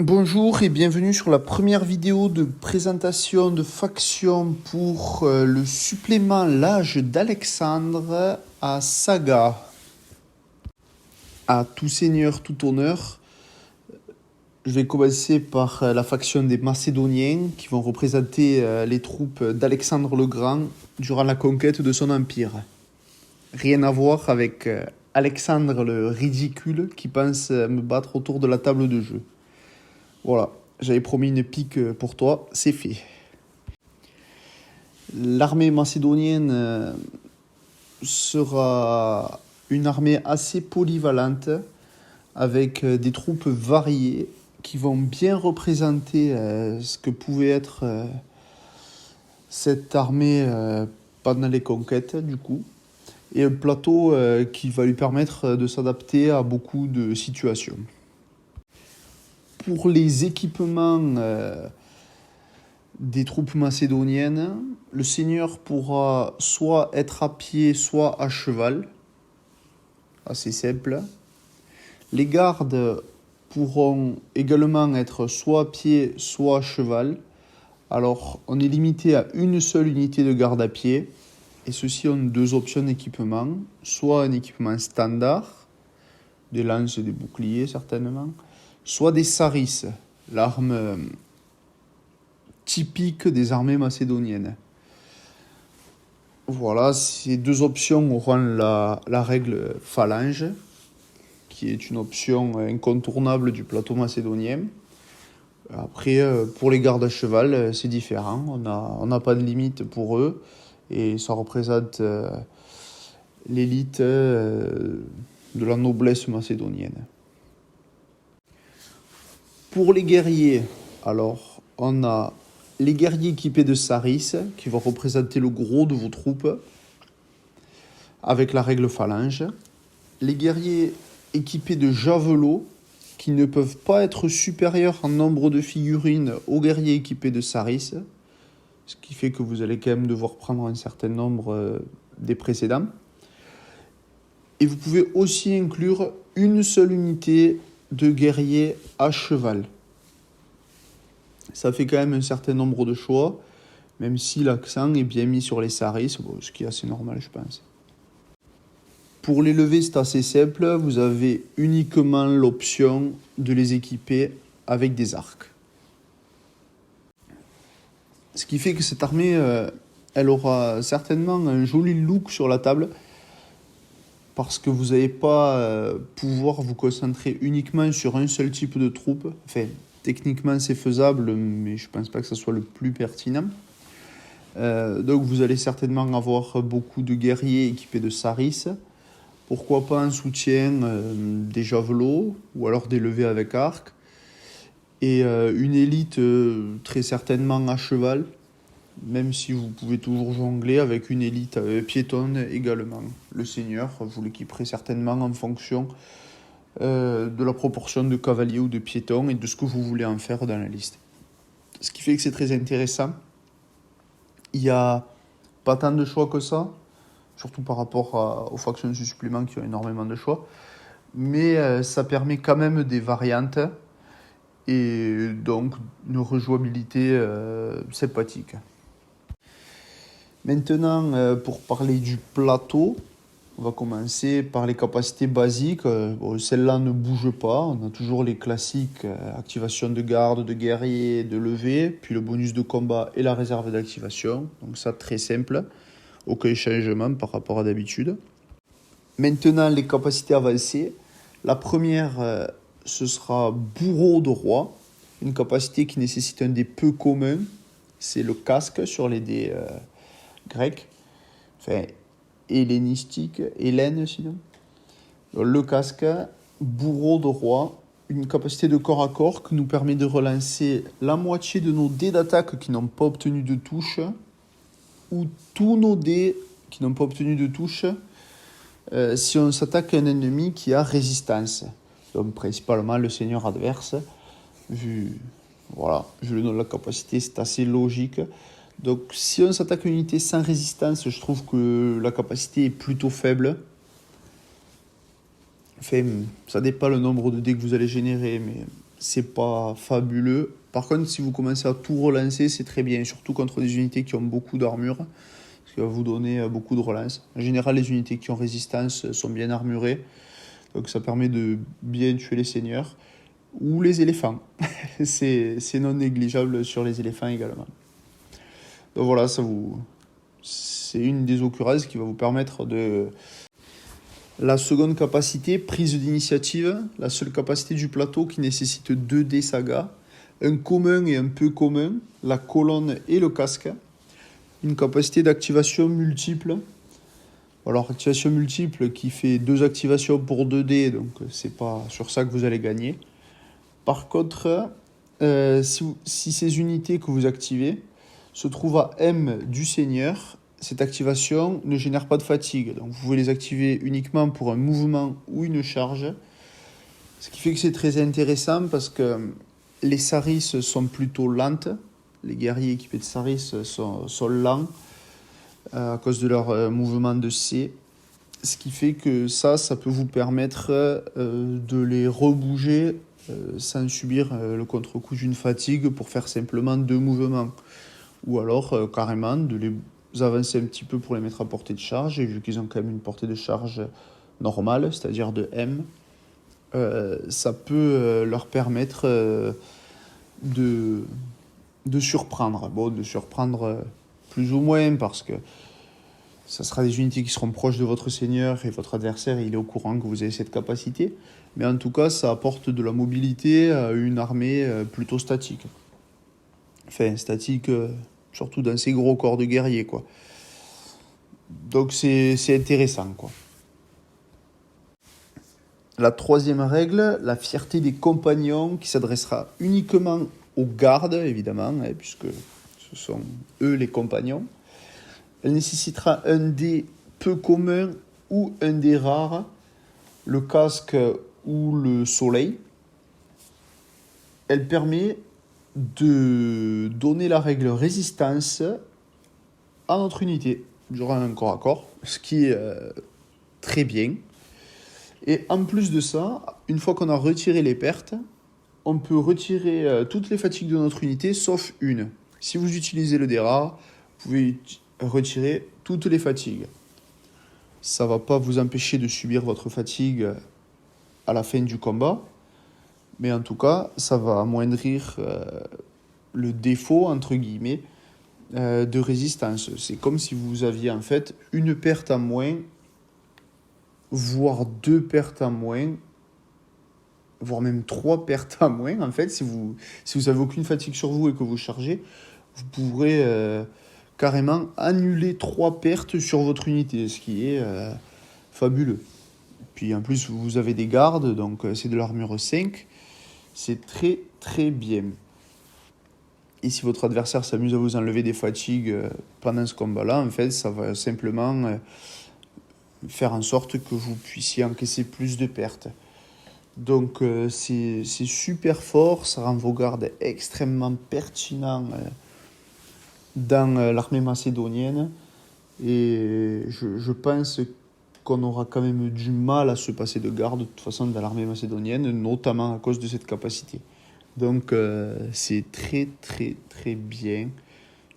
Bonjour et bienvenue sur la première vidéo de présentation de faction pour le supplément L'Âge d'Alexandre à Saga. À tout seigneur, tout honneur, je vais commencer par la faction des Macédoniens qui vont représenter les troupes d'Alexandre le Grand durant la conquête de son empire. Rien à voir avec Alexandre le Ridicule qui pense me battre autour de la table de jeu. Voilà, j'avais promis une pique pour toi, c'est fait. L'armée macédonienne sera une armée assez polyvalente avec des troupes variées qui vont bien représenter ce que pouvait être cette armée pendant les conquêtes du coup. Et un plateau qui va lui permettre de s'adapter à beaucoup de situations. Pour les équipements des troupes macédoniennes, le seigneur pourra soit être à pied, soit à cheval. Assez simple. Les gardes pourront également être soit à pied, soit à cheval. Alors, on est limité à une seule unité de garde à pied. Et ceux-ci ont deux options d'équipement. Soit un équipement standard, des lances et des boucliers certainement, soit des saris, l'arme typique des armées macédoniennes. Voilà, ces deux options auront la règle phalange, qui est une option incontournable du plateau macédonien. Après, pour les gardes à cheval, c'est différent. On n'a pas de limite pour eux. Et ça représente l'élite de la noblesse macédonienne. Pour les guerriers, alors, on a les guerriers équipés de saris, qui vont représenter le gros de vos troupes, avec la règle phalange. Les guerriers équipés de javelots, qui ne peuvent pas être supérieurs en nombre de figurines aux guerriers équipés de saris, ce qui fait que vous allez quand même devoir prendre un certain nombre des précédents. Et vous pouvez aussi inclure une seule unité de guerriers à cheval. Ça fait quand même un certain nombre de choix, même si l'accent est bien mis sur les saris, ce qui est assez normal, je pense. Pour les lever, c'est assez simple. Vous avez uniquement l'option de les équiper avec des arcs. Ce qui fait que cette armée, elle aura certainement un joli look sur la table, parce que vous n'allez pas pouvoir vous concentrer uniquement sur un seul type de troupe. Enfin, techniquement, c'est faisable, mais je ne pense pas que ce soit le plus pertinent. Donc, vous allez certainement avoir beaucoup de guerriers équipés de saris. Pourquoi pas en soutien des javelots, ou alors des levées avec arc. Et une élite très certainement à cheval, même si vous pouvez toujours jongler avec une élite piétonne également. Le seigneur, vous l'équiperez certainement en fonction de la proportion de cavaliers ou de piétons et de ce que vous voulez en faire dans la liste. Ce qui fait que c'est très intéressant. Il n'y a pas tant de choix que ça, surtout par rapport aux factions du supplément qui ont énormément de choix. Mais ça permet quand même des variantes et donc une rejouabilité sympathique. Maintenant, pour parler du plateau, on va commencer par les capacités basiques. Celles-là ne bougent pas. On a toujours les classiques activation de garde, de guerrier, de levée, puis le bonus de combat et la réserve d'activation. Donc ça, très simple. Aucun changement par rapport à d'habitude. Maintenant, les capacités avancées. La première, ce sera bourreau de roi. Une capacité qui nécessite un dé peu commun. C'est le casque sur les dés grecs. Enfin, hellénistique, Hélène sinon. Le casque, bourreau de roi, une capacité de corps à corps qui nous permet de relancer la moitié de nos dés d'attaque qui n'ont pas obtenu de touche, ou tous nos dés qui n'ont pas obtenu de touche si on s'attaque à un ennemi qui a résistance. Donc principalement le seigneur adverse. Vu le nom de la capacité, c'est assez logique. Donc si on s'attaque à une unité sans résistance, je trouve que la capacité est plutôt faible. Enfin, ça dépend le nombre de dés que vous allez générer, mais c'est pas fabuleux. Par contre, si vous commencez à tout relancer, c'est très bien, surtout contre des unités qui ont beaucoup d'armure, ce qui va vous donner beaucoup de relance. En général, les unités qui ont résistance sont bien armurées, donc ça permet de bien tuer les seigneurs. Ou les éléphants. c'est non négligeable sur les éléphants également. Donc voilà, c'est une des occurrences qui va vous permettre de... La seconde capacité, prise d'initiative, la seule capacité du plateau qui nécessite 2 dés saga, un commun et un peu commun, la colonne et le casque, une capacité d'activation multiple. Alors activation multiple qui fait 2 activations pour 2 dés, donc c'est pas sur ça que vous allez gagner. Par contre, si ces unités que vous activez se trouvent à M du seigneur, cette activation ne génère pas de fatigue. Donc vous pouvez les activer uniquement pour un mouvement ou une charge. Ce qui fait que c'est très intéressant parce que les saris sont plutôt lentes. Les guerriers équipés de saris sont lents à cause de leur mouvement de C. Ce qui fait que ça peut vous permettre de les rebouger sans subir le contre-coup d'une fatigue pour faire simplement 2 mouvements. Ou alors carrément de les avancer un petit peu pour les mettre à portée de charge, et vu qu'ils ont quand même une portée de charge normale, c'est-à-dire de M, ça peut leur permettre de surprendre. Bon, de surprendre plus ou moins, parce que ça sera des unités qui seront proches de votre seigneur et votre adversaire, il est au courant que vous avez cette capacité. Mais en tout cas, ça apporte de la mobilité à une armée plutôt statique. Enfin, statique, surtout dans ces gros corps de guerriers, quoi. Donc c'est intéressant, quoi. La troisième règle, la fierté des compagnons, qui s'adressera uniquement aux gardes, évidemment, puisque ce sont eux les compagnons. Elle nécessitera un dé peu commun ou un dé rare, le casque ou le soleil. Elle permet de donner la règle résistance à notre unité durant un corps à corps, ce qui est très bien. Et en plus de ça, une fois qu'on a retiré les pertes, on peut retirer toutes les fatigues de notre unité sauf une. Si vous utilisez le dé rare, vous pouvez retirer toutes les fatigues. Ça ne va pas vous empêcher de subir votre fatigue à la fin du combat, mais en tout cas, ça va amoindrir le défaut, entre guillemets, de résistance. C'est comme si vous aviez en fait une perte en moins, voire 2 pertes en moins, voire même 3 pertes en moins. En fait, si vous n'avez aucune fatigue sur vous et que vous chargez, vous pourrez carrément annuler 3 pertes sur votre unité, ce qui est fabuleux. Puis en plus, vous avez des gardes, donc c'est de l'armure 5. C'est très très bien. Et si votre adversaire s'amuse à vous enlever des fatigues pendant ce combat-là, en fait, ça va simplement faire en sorte que vous puissiez encaisser plus de pertes. Donc c'est super fort, ça rend vos gardes extrêmement pertinents dans l'armée macédonienne. Et je pense qu'on aura quand même du mal à se passer de garde de toute façon dans l'armée macédonienne, notamment à cause de cette capacité. Donc c'est très très très bien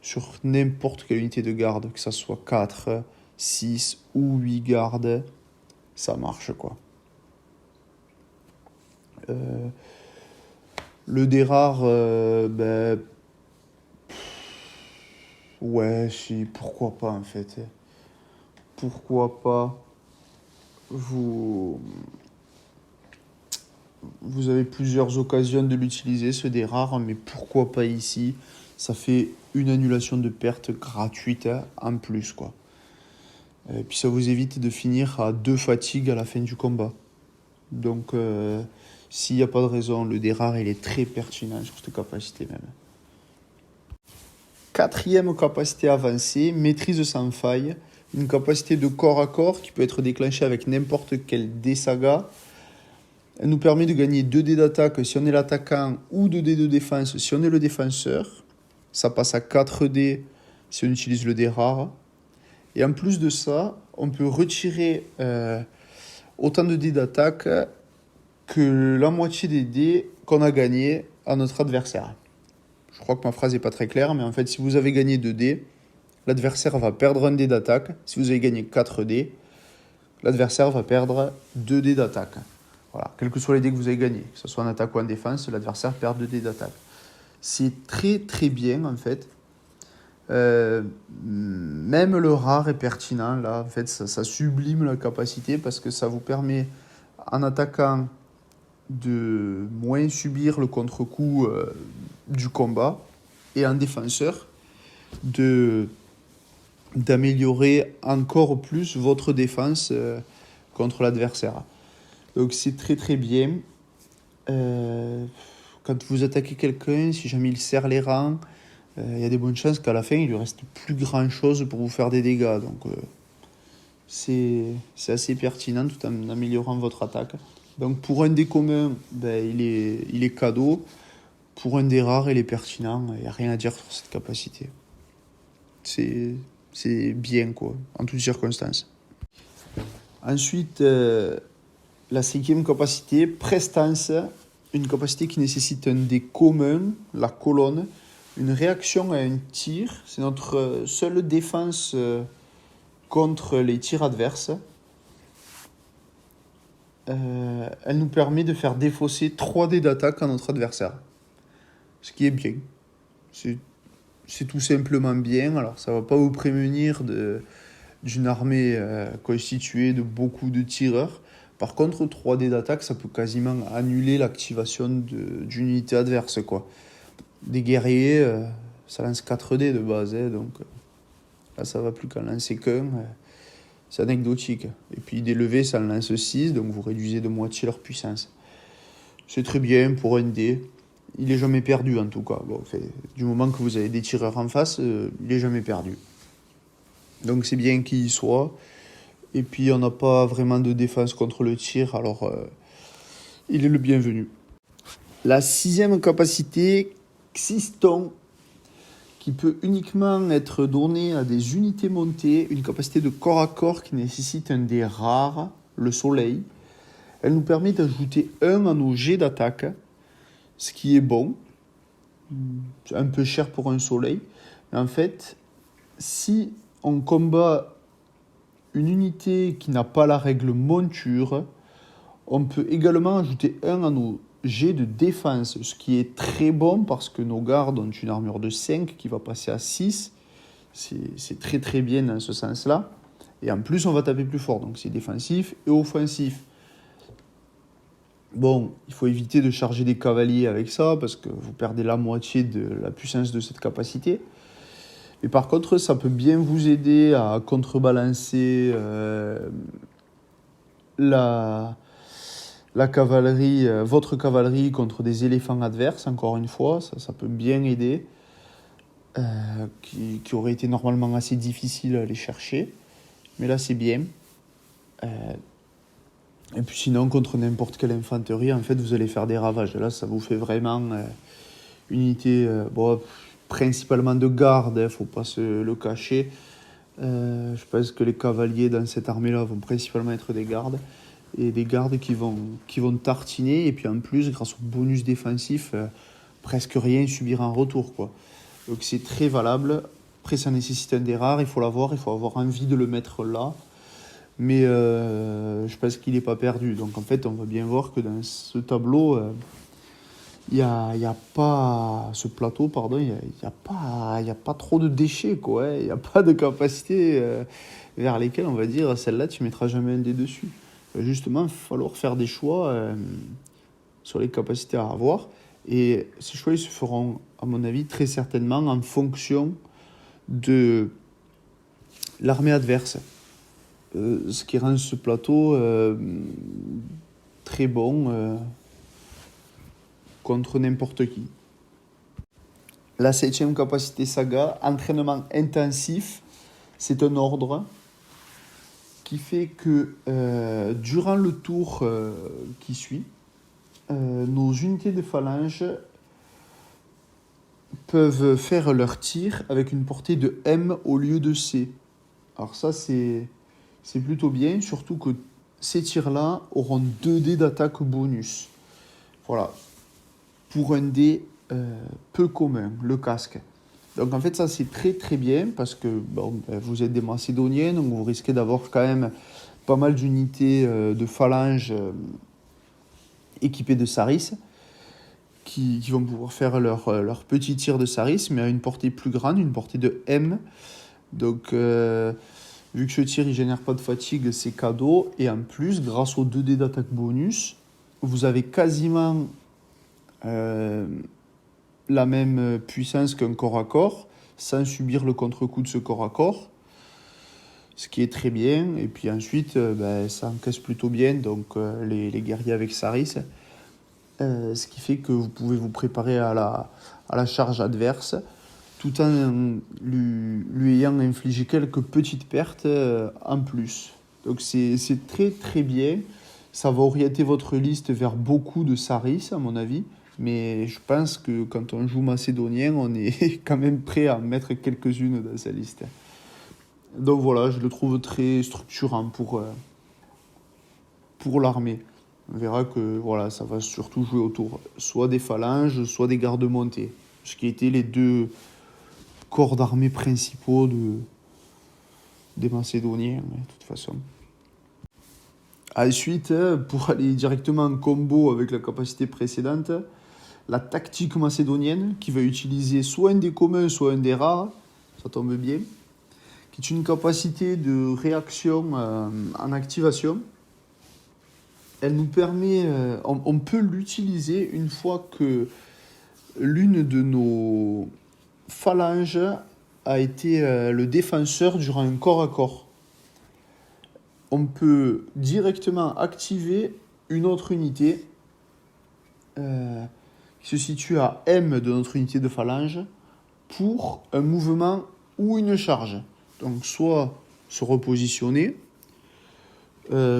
sur n'importe quelle unité de garde, que ça soit 4, 6 ou 8 gardes, ça marche, quoi. Le dé rare, ouais, si, pourquoi pas en fait. Pourquoi pas. Vous avez plusieurs occasions de l'utiliser, ce dé rare, mais pourquoi pas ici. Ça fait une annulation de perte gratuite en plus, quoi. Et puis ça vous évite de finir à 2 fatigues à la fin du combat. Donc s'il n'y a pas de raison, le dé rare il est très pertinent sur cette capacité même. Quatrième capacité avancée, maîtrise sans faille. Une capacité de corps à corps qui peut être déclenchée avec n'importe quel dé saga. Elle nous permet de gagner 2 dés d'attaque si on est l'attaquant ou 2 dés de défense si on est le défenseur. Ça passe à 4 dés si on utilise le dé rare. Et en plus de ça, on peut retirer autant de dés d'attaque que la moitié des dés qu'on a gagné à notre adversaire. Je crois que ma phrase n'est pas très claire, mais en fait, si vous avez gagné 2 dés, l'adversaire va perdre un dé d'attaque. Si vous avez gagné 4 dés, l'adversaire va perdre 2 dés d'attaque. Voilà, quels que soient les dés que vous avez gagnés, que ce soit en attaque ou en défense, l'adversaire perd 2 dés d'attaque. C'est très très bien en fait. Même le rare est pertinent là, en fait, ça sublime la capacité parce que ça vous permet, en attaquant, de moins subir le contre-coup du combat et en défenseur d'améliorer encore plus votre défense contre l'adversaire. Donc c'est très très bien. Quand vous attaquez quelqu'un, si jamais il serre les rangs, il y a des bonnes chances qu'à la fin il lui reste plus grand chose pour vous faire des dégâts. Donc c'est assez pertinent tout en améliorant votre attaque. Donc pour un dé commun, il est cadeau. Pour un des rares, il est pertinent. Il n'y a rien à dire sur cette capacité. C'est bien, quoi, en toutes circonstances. Ensuite, la 5e capacité, prestance. Une capacité qui nécessite un dé commun, la colonne. Une réaction à un tir. C'est notre seule défense contre les tirs adverses. Elle nous permet de faire défausser 3 dés d'attaque à notre adversaire. Ce qui est bien. C'est tout simplement bien. Alors, ça ne va pas vous prémunir d'une armée constituée de beaucoup de tireurs. Par contre, 3 dés d'attaque, ça peut quasiment annuler l'activation d'une unité adverse, quoi. Des guerriers, ça lance 4 dés de base, donc là, ça ne va plus qu'en lancer qu'un. C'est anecdotique. Et puis des levées, ça en lance 6, donc vous réduisez de moitié leur puissance. C'est très bien pour un dé. Il n'est jamais perdu en tout cas. Bon, du moment que vous avez des tireurs en face, il n'est jamais perdu. Donc c'est bien qu'il y soit. Et puis on n'a pas vraiment de défense contre le tir, alors il est le bienvenu. La 6e capacité, Xyston, qui peut uniquement être donnée à des unités montées, une capacité de corps à corps qui nécessite un dé rare, le soleil. Elle nous permet d'ajouter 1 à nos jets d'attaque, ce qui est bon. C'est un peu cher pour un soleil. Mais en fait, si on combat une unité qui n'a pas la règle monture, on peut également ajouter 1 à nos jets de défense, ce qui est très bon parce que nos gardes ont une armure de 5 qui va passer à 6. C'est très très bien dans ce sens-là. Et en plus, on va taper plus fort. Donc c'est défensif et offensif. Bon, il faut éviter de charger des cavaliers avec ça parce que vous perdez la moitié de la puissance de cette capacité. Mais par contre, ça peut bien vous aider à contrebalancer la cavalerie, votre cavalerie contre des éléphants adverses, encore une fois. Ça peut bien aider. Qui aurait été normalement assez difficile à aller chercher. Mais là, c'est bien. Et puis sinon, contre n'importe quelle infanterie, en fait, vous allez faire des ravages. Là, ça vous fait vraiment une unité principalement de garde, il ne faut pas se le cacher. Je pense que les cavaliers dans cette armée-là vont principalement être des gardes. Et des gardes qui vont tartiner. Et puis en plus, grâce au bonus défensif, presque rien subir en retour, quoi. Donc c'est très valable. Après, ça nécessite un des rares, il faut l'avoir, il faut avoir envie de le mettre là. Mais je pense qu'il n'est pas perdu. Donc en fait, on va bien voir que dans ce tableau, il y a pas ce plateau, pardon, il y a pas trop de déchets, quoi. Il n'y a pas de capacité vers lesquelles on va dire celle-là, tu ne mettras jamais un dé dessus. Justement, il va falloir faire des choix sur les capacités à avoir. Et ces choix, ils se feront, à mon avis, très certainement en fonction de l'armée adverse. Ce qui rend ce plateau très bon contre n'importe qui. La 7e capacité saga, entraînement intensif, c'est un ordre qui fait que durant le tour qui suit, nos unités de phalange peuvent faire leur tir avec une portée de M au lieu de C. Alors ça, c'est plutôt bien, surtout que ces tirs-là auront 2 dés d'attaque bonus. Voilà. pour un dé peu commun, le casque. Donc en fait ça c'est très très bien parce que vous êtes des Macédoniens, donc vous risquez d'avoir quand même pas mal d'unités de phalanges équipées de Saris qui vont pouvoir faire leur petit tir de Saris, mais à une portée plus grande, une portée de M. Donc vu que ce tir il génère pas de fatigue, c'est cadeau. Et en plus, grâce aux 2 dés d'attaque bonus, vous avez quasiment la même puissance qu'un corps à corps, sans subir le contre-coup de ce corps à corps. Ce qui est très bien. Et puis ensuite, ça encaisse plutôt bien, donc les guerriers avec Saris. Ce qui fait que vous pouvez vous préparer à la charge adverse, tout en lui ayant infligé quelques petites pertes en plus. Donc c'est très très bien. Ça va orienter votre liste vers beaucoup de Saris, à mon avis. Mais je pense que quand on joue macédonien, on est quand même prêt à mettre quelques-unes dans sa liste. Donc voilà, je le trouve très structurant pour l'armée. On verra que voilà, ça va surtout jouer autour soit des phalanges, soit des gardes montés. Ce qui étaient les 2 corps d'armée principaux des Macédoniens, de toute façon. Ensuite, pour aller directement en combo avec la capacité précédente, la tactique macédonienne, qui va utiliser soit un des communs, soit un des rares, ça tombe bien, qui est une capacité de réaction en activation. Elle nous permet, on peut l'utiliser une fois que l'une de nos phalanges a été le défenseur durant un corps à corps. On peut directement activer une autre unité qui se situe à M de notre unité de phalange pour un mouvement ou une charge. Donc soit se repositionner,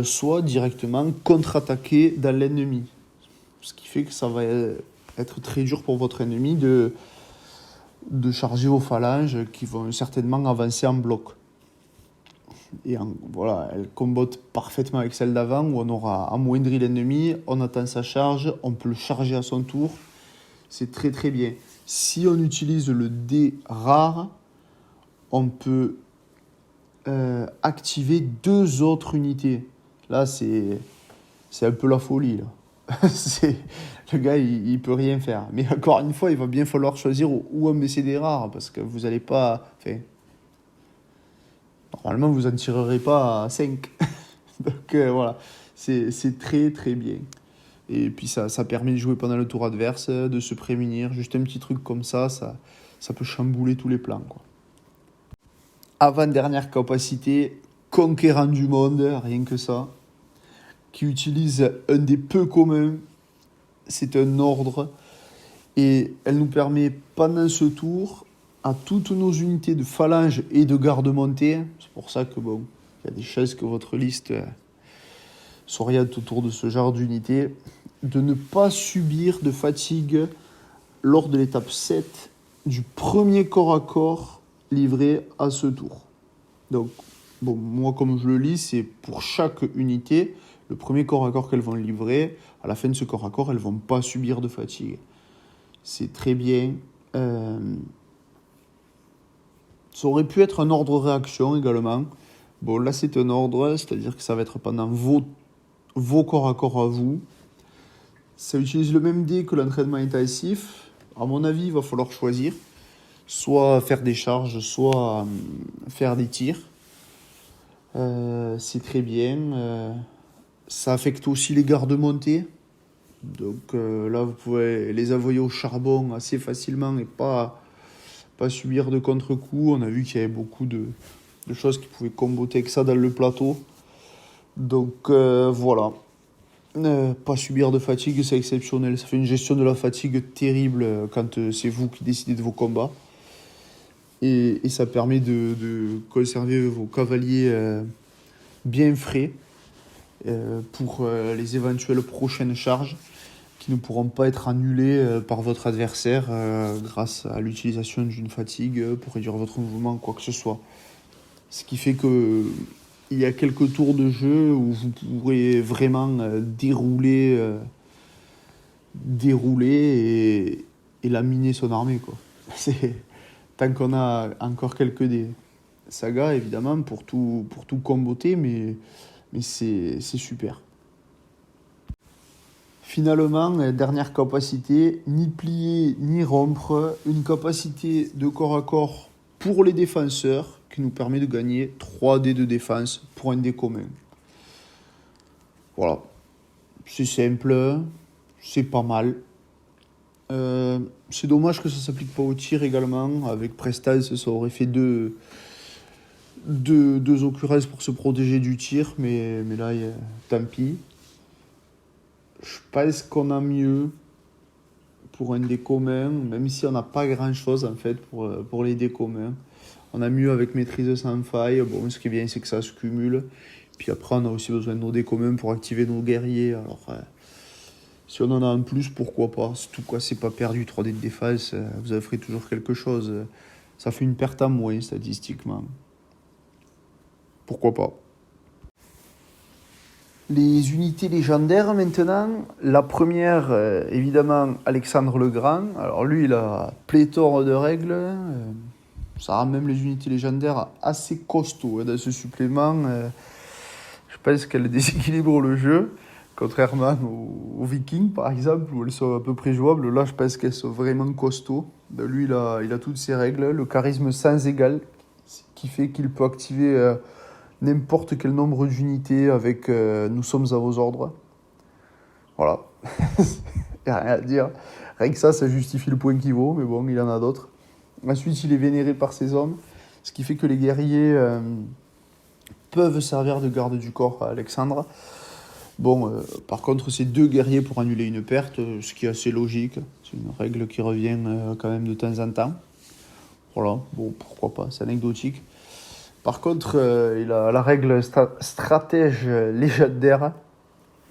soit directement contre-attaquer dans l'ennemi. Ce qui fait que ça va être très dur pour votre ennemi de charger vos phalanges qui vont certainement avancer en bloc. Et voilà, elle combote parfaitement avec celle d'avant où on aura amoindri l'ennemi, on attend sa charge, on peut le charger à son tour. C'est très très bien. Si on utilise le dé rare, on peut activer 2 autres unités. Là, c'est un peu la folie. Là. Le gars, il peut rien faire. Mais encore une fois, il va bien falloir choisir où on met ces dés rares parce que vous n'allez pas... Enfin, normalement, vous n'en tirerez pas à 5. Donc voilà, c'est très très bien. Et puis ça permet de jouer pendant le tour adverse, de se prémunir. Juste un petit truc comme ça peut chambouler tous les plans, quoi. Avant-dernière capacité, conquérant du monde, rien que ça, qui utilise un des peu communs, c'est un ordre, et elle nous permet pendant ce tour à toutes nos unités de phalange et de garde montée, c'est pour ça que il y a des chances que votre liste s'oriente autour de ce genre d'unité, de ne pas subir de fatigue lors de l'étape 7 du premier corps à corps livré à ce tour. Donc, moi comme je le lis, c'est pour chaque unité, le premier corps à corps qu'elles vont livrer, à la fin de ce corps à corps, elles ne vont pas subir de fatigue. C'est très bien. Ça aurait pu être un ordre réaction également. Bon, là c'est un ordre, c'est-à-dire que ça va être pendant vos corps à corps à vous. Ça utilise le même dé que l'entraînement intensif. À mon avis, il va falloir choisir. Soit faire des charges, soit faire des tirs. C'est très bien. Ça affecte aussi les gardes montées. Donc là, vous pouvez les envoyer au charbon assez facilement et pas subir de contre-coup. On a vu qu'il y avait beaucoup de choses qui pouvaient comboter avec ça dans le plateau. Donc voilà. Pas subir de fatigue, c'est exceptionnel. Ça fait une gestion de la fatigue terrible quand c'est vous qui décidez de vos combats. Et ça permet de conserver vos cavaliers bien frais pour les éventuelles prochaines charges qui ne pourront pas être annulées par votre adversaire grâce à l'utilisation d'une fatigue pour réduire votre mouvement, quoi que ce soit. Ce qui fait que il y a quelques tours de jeu où vous pourrez vraiment dérouler dérouler et laminer son armée, quoi. Tant qu'on a encore quelques des sagas, évidemment, pour tout comboter, mais c'est super. Finalement, dernière capacité, ni plier ni rompre, une capacité de corps à corps pour les défenseurs qui nous permet de gagner 3 dés de défense pour un dé commun. Voilà, c'est simple, c'est pas mal. C'est dommage que ça s'applique pas au tir également. Avec Prestance, ça aurait fait deux occurrences pour se protéger du tir, mais là, tant pis. Je pense qu'on a mieux pour un dé commun, même si on n'a pas grand chose en fait pour les dés communs. On a mieux avec maîtrise sans faille. Bon, ce qui est bien, c'est que ça se cumule. Puis après, on a aussi besoin de nos dés communs pour activer nos guerriers. Alors, si on en a en plus, pourquoi pas. Surtout quoi, c'est pas perdu 3 dés de défense, vous ferez toujours quelque chose. Ça fait une perte en moins statistiquement. Pourquoi pas. Les unités légendaires maintenant. La première, évidemment, Alexandre le Grand. Alors lui, il a pléthore de règles. Ça rend même les unités légendaires assez costauds dans ce supplément. Je pense qu'elle déséquilibre le jeu. Contrairement aux Vikings, par exemple, où elles sont à peu près jouables, là, je pense qu'elles sont vraiment costauds. Lui, il a toutes ses règles. Le charisme sans égal, qui fait qu'il peut activer n'importe quel nombre d'unités avec nous sommes à vos ordres. Voilà. Il n'y a rien à dire. Rien que ça justifie le point qu'il vaut, mais bon, il y en a d'autres. Ensuite, il est vénéré par ses hommes, ce qui fait que les guerriers peuvent servir de garde du corps à Alexandre. Bon, par contre, c'est 2 guerriers pour annuler une perte, ce qui est assez logique. C'est une règle qui revient quand même de temps en temps. Voilà, bon, pourquoi pas, c'est anecdotique. Par contre, il a la règle stratège légendaire,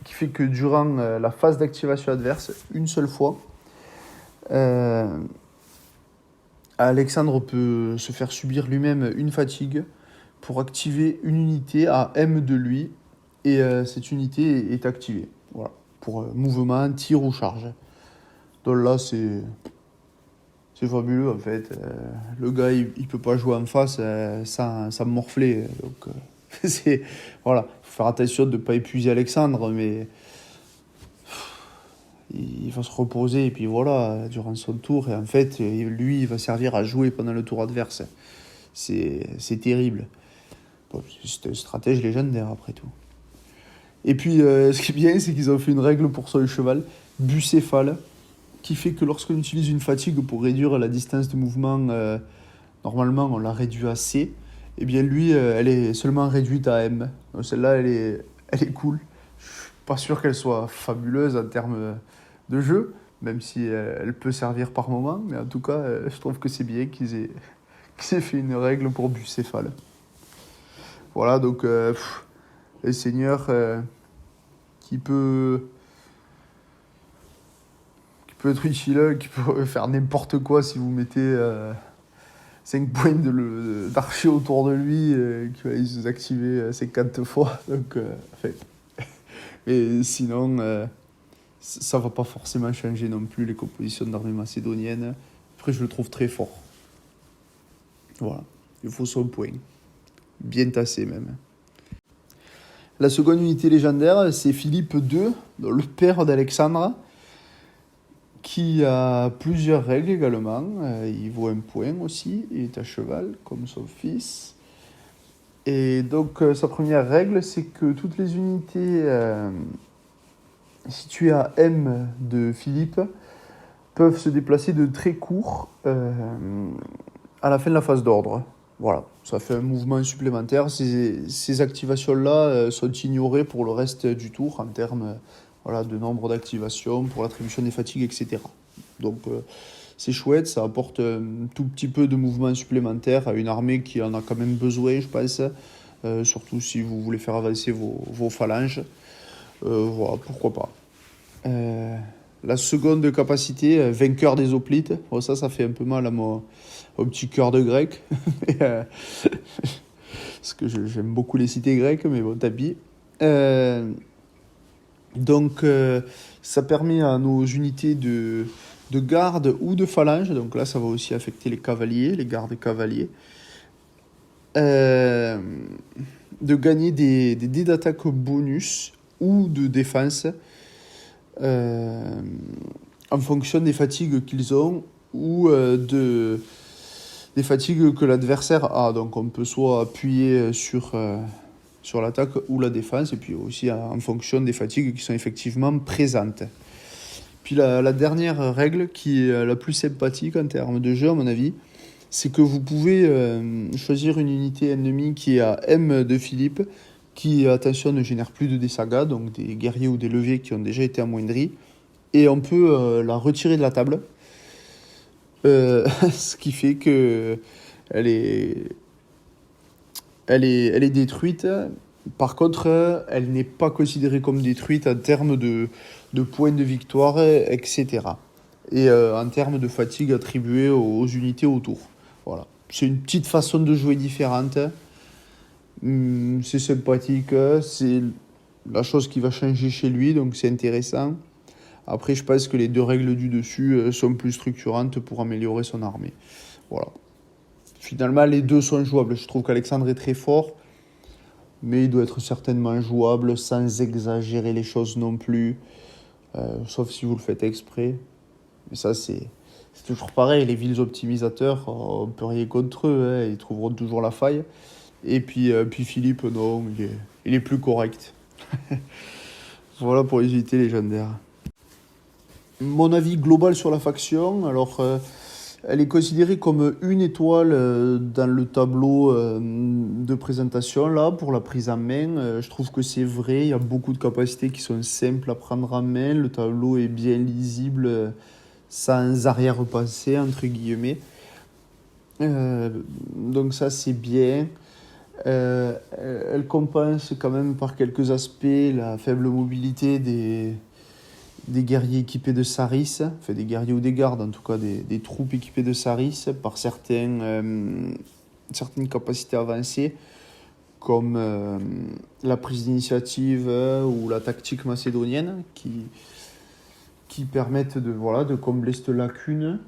qui fait que durant la phase d'activation adverse, une seule fois, Alexandre peut se faire subir lui-même une fatigue pour activer une unité à M de lui, et cette unité est activée. Voilà, pour mouvement, tir ou charge. Donc là, c'est fabuleux en fait. Le gars, il peut pas jouer en face sans morfler. Donc, voilà, faut faire attention de ne pas épuiser Alexandre, mais il va se reposer et puis voilà, durant son tour. Et en fait, lui, il va servir à jouer pendant le tour adverse. C'est terrible. Bon, c'est un stratège légendaire après tout. Et puis, ce qui est bien, c'est qu'ils ont fait une règle pour son cheval, bucéphale, qui fait que lorsqu'on utilise une fatigue pour réduire la distance de mouvement, normalement on l'a réduit à C, et bien lui, elle est seulement réduite à M. Donc celle-là, elle est cool. Je suis pas sûr qu'elle soit fabuleuse en termes de jeu, même si elle peut servir par moment, mais en tout cas, je trouve que c'est bien qu'ils aient fait une règle pour bucéphale. Voilà, donc les seigneurs qui peut être utile, qui peut faire n'importe quoi si vous mettez 5 points d'archer autour de lui, qui va les activer 50 fois. Donc, mais sinon, ça va pas forcément changer non plus les compositions d'armée macédonienne. Après, je le trouve très fort. Voilà, il faut son point. Bien tassé même. La seconde unité légendaire, c'est Philippe II, le père d'Alexandre, qui a plusieurs règles également. Il vaut un point aussi, il est à cheval, comme son fils. Et donc, sa première règle, c'est que toutes les unités situées à M de Philippe peuvent se déplacer de très court à la fin de la phase d'ordre. Voilà, ça fait un mouvement supplémentaire. Ces activations-là sont ignorées pour le reste du tour en termes de nombre d'activations, pour l'attribution des fatigues, etc. Donc c'est chouette, ça apporte un tout petit peu de mouvement supplémentaire à une armée qui en a quand même besoin, je pense, surtout si vous voulez faire avancer vos phalanges. Voilà, pourquoi pas. La seconde capacité, vainqueur des hoplites. Bon, ça fait un peu mal à mon petit cœur de grec. Parce que j'aime beaucoup les cités grecques, mais bon, tant pis. Donc ça permet à nos unités de garde ou de phalange, donc là ça va aussi affecter les cavaliers, les gardes cavaliers, euh, de gagner des dés d'attaque bonus ou de défense euh, en fonction des fatigues qu'ils ont ou des fatigues que l'adversaire a. Donc on peut soit appuyer sur l'attaque ou la défense, et puis aussi en fonction des fatigues qui sont effectivement présentes. Puis la dernière règle, qui est la plus sympathique en termes de jeu à mon avis, c'est que vous pouvez choisir une unité ennemie qui est à M de Philippe, qui, attention, ne génère plus de dés sagas, donc des guerriers ou des leviers qui ont déjà été amoindris, et on peut la retirer de la table, ce qui fait que elle est, elle est détruite. Par contre, elle n'est pas considérée comme détruite en termes de points de victoire, etc. Et en termes de fatigue attribuée aux unités autour. Voilà. C'est une petite façon de jouer différente. C'est sympathique. C'est la chose qui va changer chez lui, donc c'est intéressant. Après, je pense que les deux règles du dessus sont plus structurantes pour améliorer son armée. Voilà. Finalement, les deux sont jouables. Je trouve qu'Alexandre est très fort, mais il doit être certainement jouable sans exagérer les choses non plus, sauf si vous le faites exprès. Mais ça, c'est toujours pareil. Les villes optimisateurs, on peut rien contre eux, hein, ils trouveront toujours la faille. Et puis Philippe, non, il est plus correct. Voilà pour les unités légendaires. Mon avis global sur la faction, alors elle est considérée comme une étoile dans le tableau de présentation là pour la prise en main. Je trouve que c'est vrai, il y a beaucoup de capacités qui sont simples à prendre en main. Le tableau est bien lisible, sans arrière-pensée entre guillemets. Euh, donc ça c'est bien. Elle compense quand même par quelques aspects la faible mobilité des guerriers équipés de Saris, enfin des guerriers ou des gardes, en tout cas des troupes équipées de Saris, par certaines capacités avancées, comme la prise d'initiative ou la tactique macédonienne, qui permettent de combler cette lacune.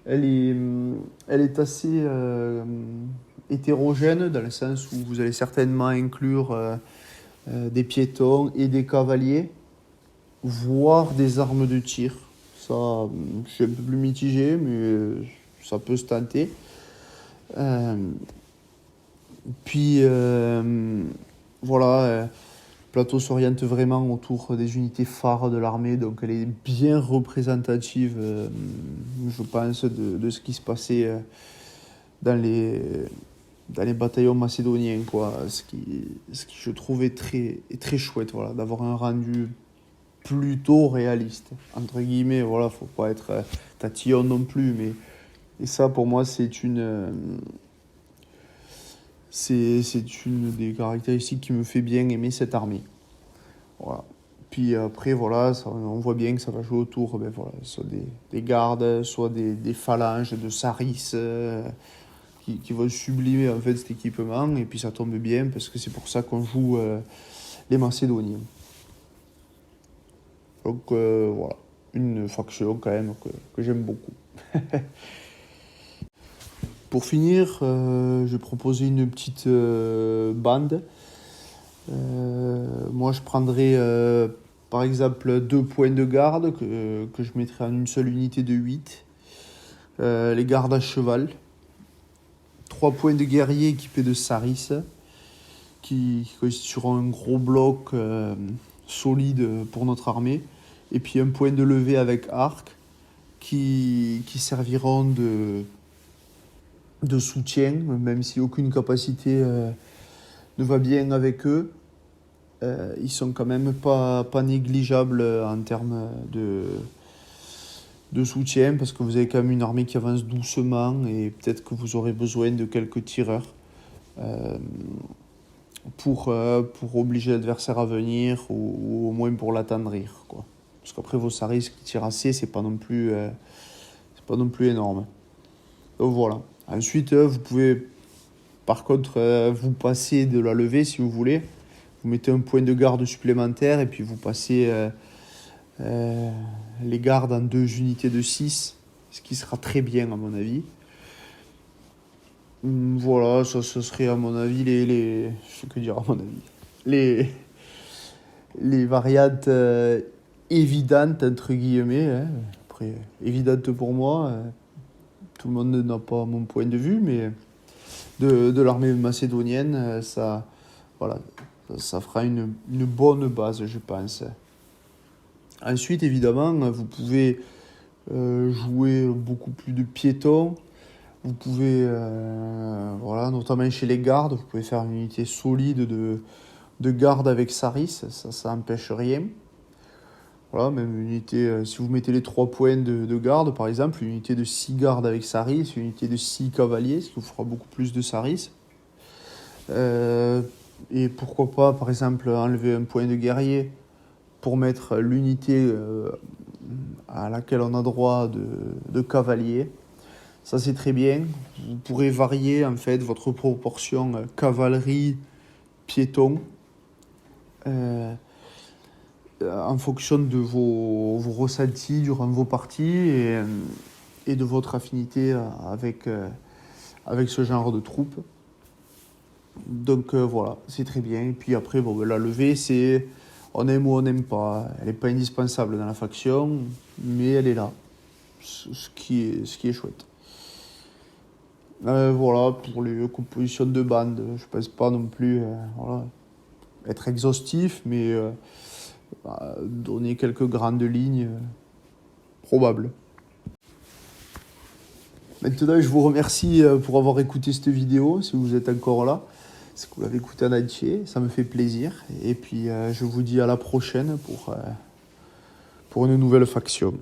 Elle est, elle est assez hétérogène, dans le sens où vous allez certainement inclure des piétons et des cavaliers, voire des armes de tir. Ça, je suis un peu plus mitigé, mais ça peut se tenter. Euh, puis voilà, le plateau s'oriente vraiment autour des unités phares de l'armée, donc elle est bien représentative, je pense, de ce qui se passait dans les bataillons macédoniens, quoi. Ce qui je trouvais très chouette, voilà, d'avoir un rendu plutôt réaliste, entre guillemets. Voilà, faut pas être tatillon non plus, mais et ça pour moi c'est une des caractéristiques qui me fait bien aimer cette armée. Voilà. Puis après, voilà, on voit bien que ça va jouer autour, ben voilà, soit des gardes, soit des phalanges de Saris, qui vont sublimer en fait cet équipement. Et puis ça tombe bien parce que c'est pour ça qu'on joue les Macédoniens. Donc voilà, une faction quand même que j'aime beaucoup. Pour finir, je vais proposer une petite bande. Moi, je prendrais par exemple 2 points de garde que je mettrais en une seule unité de 8. Les gardes à cheval. 3 points de guerrier équipés de Saris, qui constitueront un gros bloc solide pour notre armée. Et puis un point de levée avec arc qui serviront de soutien, même si aucune capacité ne va bien avec eux. Ils sont quand même pas négligeables en termes de soutien, parce que vous avez quand même une armée qui avance doucement et peut-être que vous aurez besoin de quelques tireurs euh, pour obliger l'adversaire à venir, ou au moins pour l'attendrir, quoi. Parce qu'après vos saris qui tirent assez, c'est pas non plus énorme. Donc voilà. Ensuite, vous pouvez par contre vous passer de la levée si vous voulez. Vous mettez un point de garde supplémentaire et puis vous passez les gardes en 2 unités de 6, ce qui sera très bien à mon avis. Voilà, ça serait à mon avis je sais que dire à mon avis. Les variantes évidentes entre guillemets, hein. Après évidentes pour moi, tout le monde n'a pas mon point de vue, mais de l'armée macédonienne, ça, voilà, ça fera une bonne base, je pense. Ensuite, évidemment, vous pouvez jouer beaucoup plus de piétons. Vous pouvez, voilà, notamment chez les gardes, vous pouvez faire une unité solide de garde avec Saris, ça n'empêche rien. Voilà, même une unité, si vous mettez les 3 points de garde, par exemple, une unité de 6 gardes avec Saris, une unité de 6 cavaliers, ce qui vous fera beaucoup plus de Saris. Et pourquoi pas, par exemple, enlever un point de guerrier pour mettre l'unité à laquelle on a droit de cavalier. Ça, c'est très bien. Vous pourrez varier en fait votre proportion cavalerie-piéton en fonction de vos ressentis durant vos parties et de votre affinité avec ce genre de troupes. Donc voilà, c'est très bien. Et puis après, bon, la levée, c'est on aime ou on n'aime pas. Elle n'est pas indispensable dans la faction, mais elle est là. Ce qui est chouette. Voilà, pour les compositions de bande, je pense pas non plus voilà, être exhaustif, mais donner quelques grandes lignes probables. Maintenant, je vous remercie pour avoir écouté cette vidéo, si vous êtes encore là, si vous l'avez écouté en entier, ça me fait plaisir. Et puis, je vous dis à la prochaine pour une nouvelle faction.